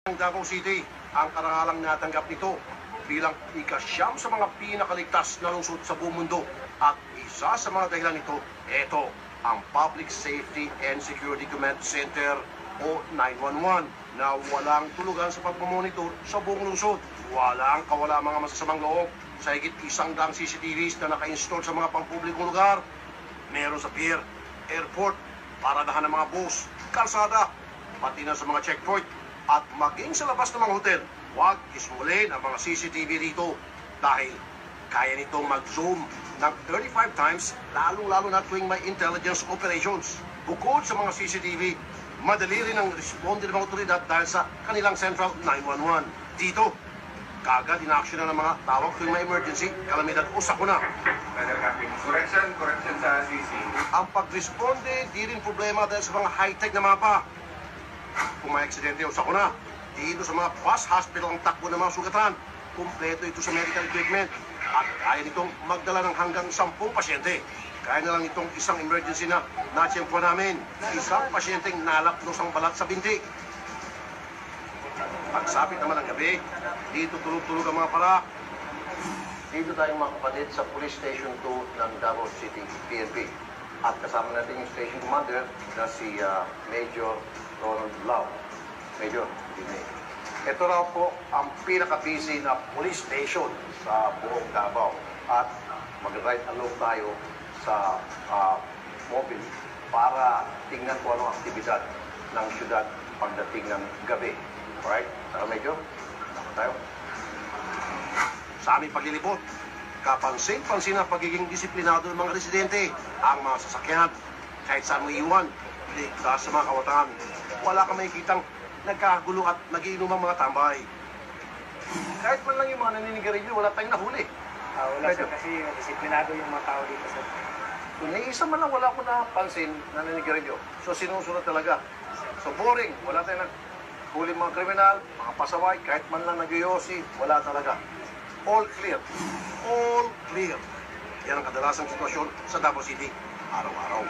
Ng Davao City ang karangalang natanggap nito bilang ikasyam sa mga pinakaligtas na lungsod sa buong mundo at isa sa mga dahilan nito, ito ang Public Safety and Security Command Center o 911 na walang tulugan sa pagmamonitor sa buong lungsod. Walang kawala mga masasamang loob sa higit 100 CCTVs na naka-install sa mga pampublikong lugar. Meron sa pier, airport, paradahan ng mga bus, kalsada, pati na sa mga checkpoint at maging sa labas ng mga hotel. Huwag ismulin ang mga CCTV dito dahil kaya nitong mag-zoom ng 35 times lalong-lalo na tuwing may intelligence operations. Bukod sa mga CCTV, madali rin ang responde ng mga otoridad dahil sa kanilang Central 911. Dito, kagad in-action na ng mga tawag tuwing may emergency, kalamidad o sakuna. Correction sa CC. Ang pag-responde, di rin problema dahil sa mga high-tech na mapa. Kung may aksidente o sakuna, dito sa mga bus hospital ang takbo ng mga sugatan. Kumpleto ito sa medical equipment at kaya nitong magdala ng hanggang 10 pasyente. Kaya na lang itong isang emergency na natsyempuan namin. Isang pasyenteng nalapnos ang balat sa binti. Pagsapit naman ng gabi, dito tulog-tulog ang mga para. Dito tayong mga kapatid sa Police Station 2 ng Davao City, PNP. At kasama natin yung station commander na si Major Ronald Lau. Major, good evening. Ito raw po ang pinaka-busy na police station sa buong Davao. At mag-ride along tayo sa mobile para tingnan kung anong aktibidad ng syudad pagdating ng gabi. Alright? Tara, Major. Tama tayo. Sa aming paglilibot, kapansin-pansin ang pagiging disiplinado ng mga residente, ang mga sasakyan, kahit saan mo iwan, ligtas sa mga kawataan. Wala ka makikitang nagkagulo at nagiinom ang mga tambay. Kahit man lang yung mga naninigarilyo, wala tayong nahuli. Wala sir, kasi disiplinado yung mga tao dito sir. Kung naisa man lang, wala ko napansin na naninigarilyo. So sinusunod talaga. So boring, wala tayong naghuli mga kriminal, mga pasaway, kahit man lang nagyoyosi, wala talaga. All clear. All clear. Yan ang kadalasang sitwasyon sa Davao City, araw-araw.